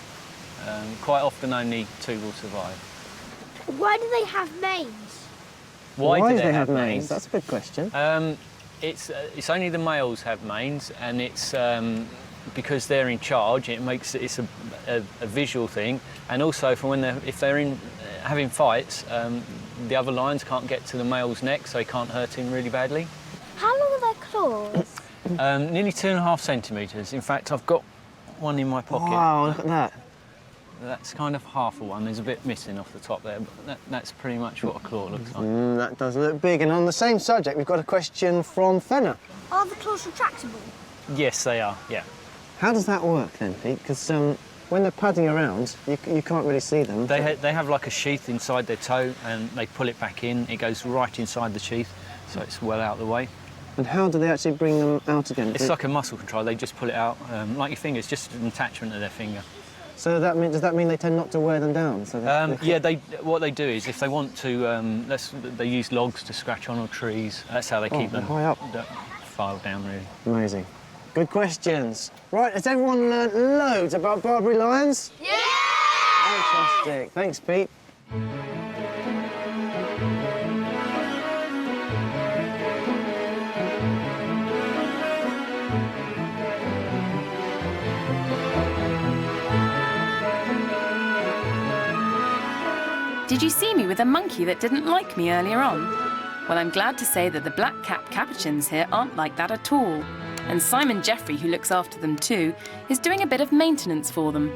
Quite often only 2 will survive. Why do they have manes? Why do they have manes? That's a good question. It's only the males have manes, and it's because they're in charge, it's a visual thing, and also for if they're having fights, the other lions can't get to the male's neck, so he can't hurt him really badly. How long are their claws? Nearly 2.5 centimetres. In fact, I've got one in my pocket. Wow, look at that. That's kind of half of one. There's a bit missing off the top there, but that's pretty much what a claw looks like. That does look big. And on the same subject, we've got a question from Fenner. Are the claws retractable? Yes, they are, yeah. How does that work then, Pete? Because when they're padding around, you can't really see them. They have like a sheath inside their toe, and they pull it back in. It goes right inside the sheath, so it's well out of the way. And how do they actually bring them out again? It's like a muscle control. They just pull it out, like your fingers, just an attachment to their finger. So does that mean they tend not to wear them down? So what they do is if they want to, they use logs to scratch on or trees. That's how they keep them high up. Filed down, really. Amazing. Good questions. Right, has everyone learnt loads about Barbary lions? Yeah! Fantastic. Thanks, Pete. Did you see me with a monkey that didn't like me earlier on? Well, I'm glad to say that the black-capped capuchins here aren't like that at all. And Simon Jeffrey, who looks after them too, is doing a bit of maintenance for them.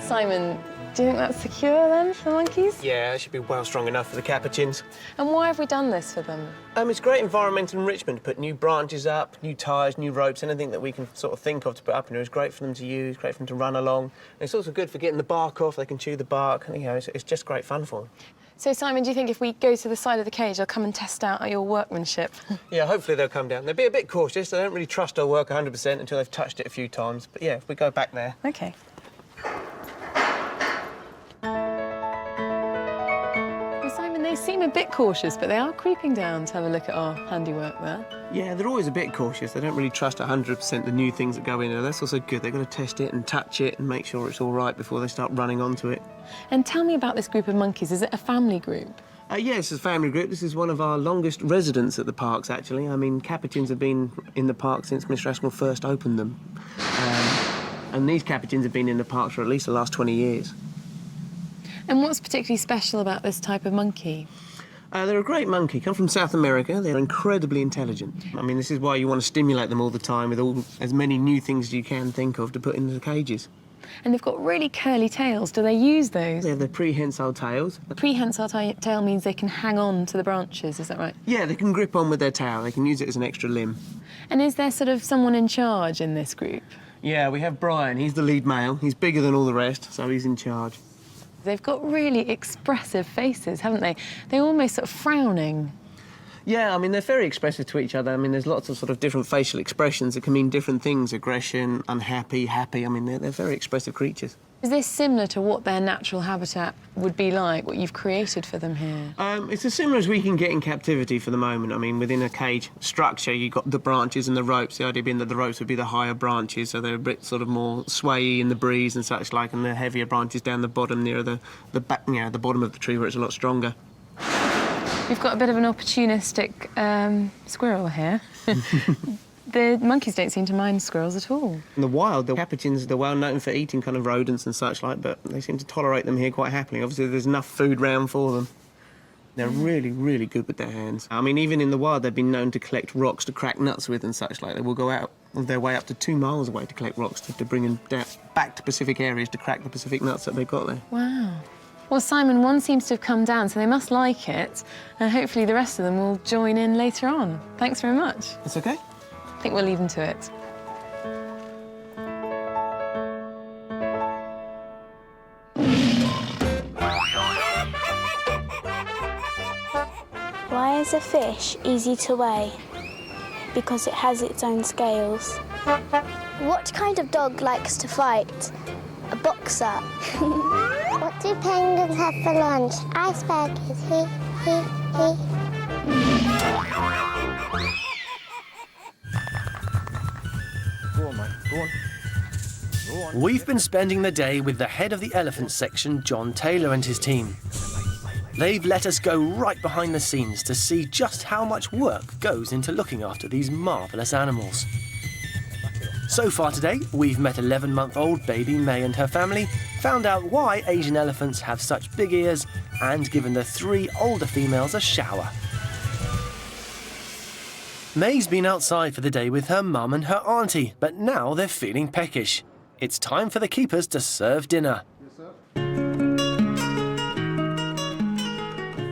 Simon, do you think that's secure then for the monkeys? Yeah, it should be well strong enough for the capuchins. And why have we done this for them? It's great environmental enrichment to put new branches up, new tyres, new ropes, anything that we can sort of think of to put up in here is great for them to use, great for them to run along. And it's also good for getting the bark off. They can chew the bark. You know, it's just great fun for them. So, Simon, do you think if we go to the side of the cage, they'll come and test out your workmanship? Yeah, hopefully they'll come down. They'll be a bit cautious. They don't really trust our work 100% until they've touched it a few times. But, yeah, if we go back there... OK. Well, Simon, they seem a bit cautious, but they are creeping down to have a look at our handiwork there. Yeah, they're always a bit cautious. They don't really trust 100% the new things that go in there. That's also good. They've got to test it and touch it and make sure it's all right before they start running onto it. And tell me about this group of monkeys. Is it a family group? Yes, it's a family group. This is one of our longest residents at the parks, actually. I mean, capuchins have been in the park since Mr. Askell first opened them. And these capuchins have been in the parks for at least the last 20 years. And what's particularly special about this type of monkey? They're a great monkey, come from South America. They're incredibly intelligent. I mean, this is why you want to stimulate them all the time with as many new things as you can think of to put into the cages. And they've got really curly tails. Do they use those? They have their prehensile tails. The prehensile tail means they can hang on to the branches, is that right? Yeah, they can grip on with their tail. They can use it as an extra limb. And is there sort of someone in charge in this group? Yeah, we have Brian. He's the lead male. He's bigger than all the rest, so he's in charge. They've got really expressive faces, haven't they? They're almost sort of frowning. Yeah, I mean, they're very expressive to each other. I mean, there's lots of sort of different facial expressions that can mean different things. Aggression, unhappy, happy. I mean, they're very expressive creatures. Is this similar to what their natural habitat would be like, what you've created for them here? It's as similar as we can get in captivity for the moment. I mean, within a cage structure, you've got the branches and the ropes. The idea being that the ropes would be the higher branches, so they're a bit sort of more swayy in the breeze and such like, and the heavier branches down the bottom near the back, the bottom of the tree where it's a lot stronger. We've got a bit of an opportunistic squirrel here. The monkeys don't seem to mind squirrels at all. In the wild, the capuchins, they're well known for eating kind of rodents and such like, but they seem to tolerate them here quite happily. Obviously, there's enough food round for them. They're really, really good with their hands. I mean, even in the wild, they've been known to collect rocks to crack nuts with and such like. They will go out of their way up to 2 miles away to collect rocks to bring them down, back to Pacific areas to crack the Pacific nuts that they've got there. Wow. Well, Simon, one seems to have come down, so they must like it, and hopefully the rest of them will join in later on. Thanks very much. It's OK. I think we'll leave them to it. Why is a fish easy to weigh? Because it has its own scales. What kind of dog likes to fight? A boxer. What do penguins have for lunch? Icebergs. Go on, mate. Go on. Go on. We've been spending the day with the head of the elephant section, John Taylor, and his team. They've let us go right behind the scenes to see just how much work goes into looking after these marvellous animals. So far today, we've met 11-month-old baby May and her family, found out why Asian elephants have such big ears, and given the 3 older females a shower. May's been outside for the day with her mum and her auntie, but now they're feeling peckish. It's time for the keepers to serve dinner.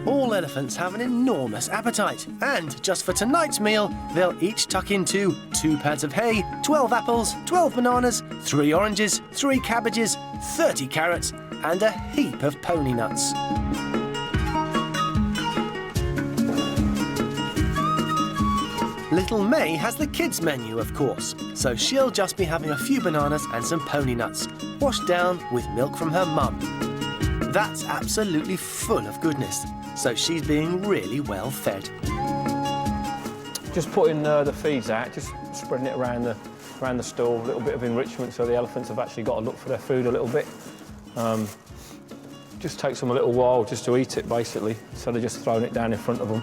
All elephants have an enormous appetite, and just for tonight's meal, they'll each tuck into 2 pads of hay, 12 apples, 12 bananas, 3 oranges, 3 cabbages, 30 carrots, and a heap of pony nuts. Little May has the kids' menu, of course, so she'll just be having a few bananas and some pony nuts, washed down with milk from her mum. That's absolutely full of goodness, so she's being really well fed. Just putting the feeds out, just spreading it around the stall, a little bit of enrichment so the elephants have actually got to look for their food a little bit. Just takes them a little while just to eat it, basically, so they're just throwing it down in front of them.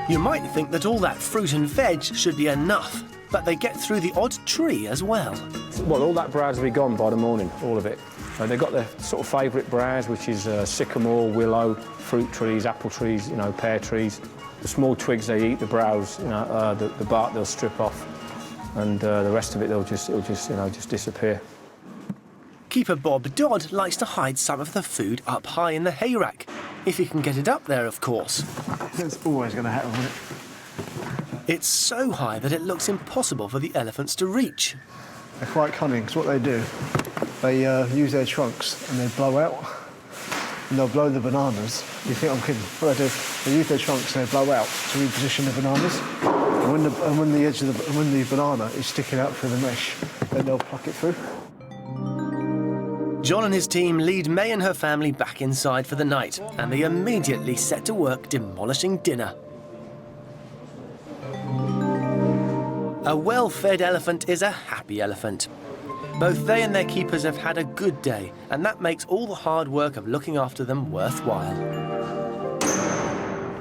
You might think that all that fruit and veg should be enough, but they get through the odd tree as well. Well, all that browse will be gone by the morning, all of it. They've got their sort of favourite browse, which is sycamore, willow, fruit trees, apple trees, you know, pear trees. The small twigs they eat, the browse, you know, the bark they'll strip off, and the rest of it it'll just disappear. Keeper Bob Dodd likes to hide some of the food up high in the hay rack, if he can get it up there, of course. That's always going to happen, isn't it? It's so high that it looks impossible for the elephants to reach. They're quite cunning, because what they do, they use their trunks and they blow out, and they'll blow the bananas. You think I'm kidding? What they do, they use their trunks and they blow out to reposition the bananas. And when the banana is sticking out through the mesh, then they'll pluck it through. John and his team lead May and her family back inside for the night, and they immediately set to work demolishing dinner. A well-fed elephant is a happy elephant. Both they and their keepers have had a good day, and that makes all the hard work of looking after them worthwhile.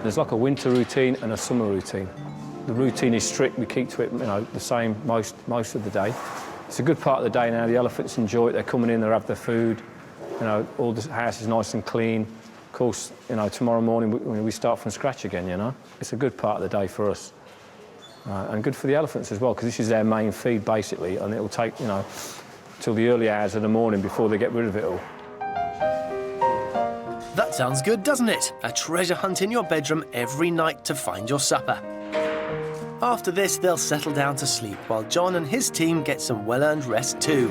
There's like a winter routine and a summer routine. The routine is strict, we keep to it, you know, the same most of the day. It's a good part of the day now, the elephants enjoy it, they're coming in, they have their food, you know, all the house is nice and clean. Of course, you know, tomorrow morning we start from scratch again, you know. It's a good part of the day for us. And good for the elephants as well, because this is their main feed, basically, and it'll take, you know, till the early hours of the morning before they get rid of it all. That sounds good, doesn't it? A treasure hunt in your bedroom every night to find your supper. After this, they'll settle down to sleep, while John and his team get some well-earned rest too.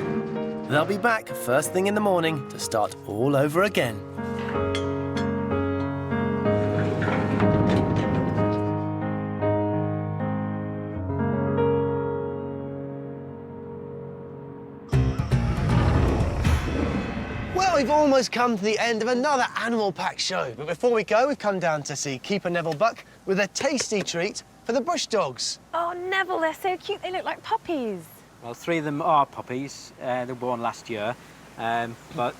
They'll be back first thing in the morning to start all over again. Well, we've almost come to the end of another Animal Pack show. But before we go, we've come down to see Keeper Neville Buck with a tasty treat for the bush dogs. Oh, Neville, they're so cute. They look like puppies. Well, 3 of them are puppies. They were born last year, but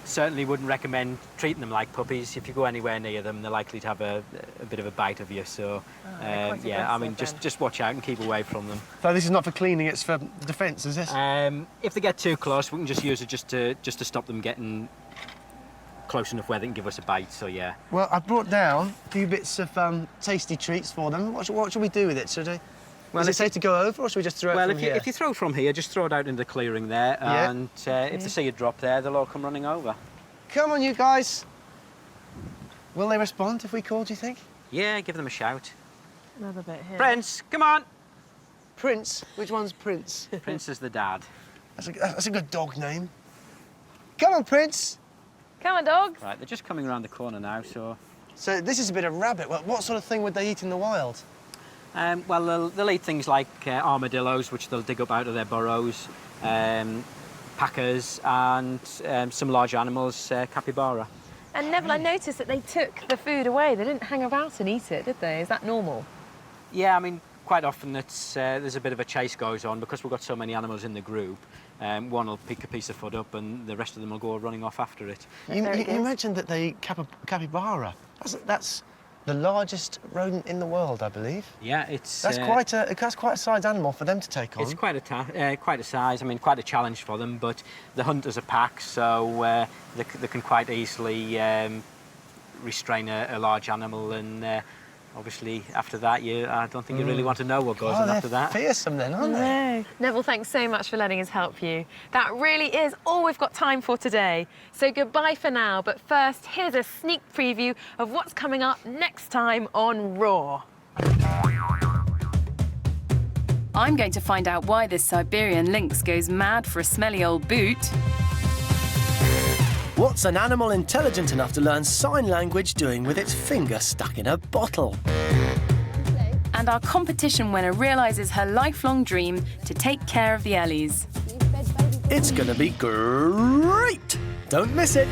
certainly wouldn't recommend treating them like puppies. If you go anywhere near them, they're likely to have a bit of a bite of you. So, yeah, I mean, just watch out and keep away from them. So this is not for cleaning; it's for defence, is it? If they get too close, we can just use it just to stop them getting close enough where they can give us a bite. So, yeah. Well, I brought down a few bits of tasty treats for them. What should we do with it? Should I? Well, is it safe to go over, or should we just throw it from here? Well, if you throw from here, just throw it out in the clearing there, yeah. And if they see a drop there, they'll all come running over. Come on, you guys. Will they respond if we call, do you think? Yeah, give them a shout. Another bit here. Prince, come on! Prince? Which one's Prince? Prince is the dad. That's a good dog name. Come on, Prince. Come on, dogs. Right, they're just coming around the corner now, so... So this is a bit of rabbit. What sort of thing would they eat in the wild? Well, they'll eat things like armadillos, which they'll dig up out of their burrows, packers, and some large animals, capybara. And Neville, I noticed that they took the food away. They didn't hang about and eat it, did they? Is that normal? Yeah, I mean, quite often there's a bit of a chase goes on because we've got so many animals in the group. One will pick a piece of food up and the rest of them will go running off after it. You mentioned that the capybara, that's the largest rodent in the world, I believe. Yeah, it's... That's quite a sized animal for them to take on. It's quite a size, I mean, quite a challenge for them, but the hunters are pack, so they can quite easily restrain a large animal, and obviously after that, I don't think you really want to know what goes on after that. They're fearsome then, aren't they? Neville, thanks so much for letting us help you. That really is all we've got time for today. So goodbye for now, but first, here's a sneak preview of what's coming up next time on Raw. I'm going to find out why this Siberian lynx goes mad for a smelly old boot. What's an animal intelligent enough to learn sign language doing with its finger stuck in a bottle? And our competition winner realises her lifelong dream to take care of the Ellies. It's going to be great! Don't miss it!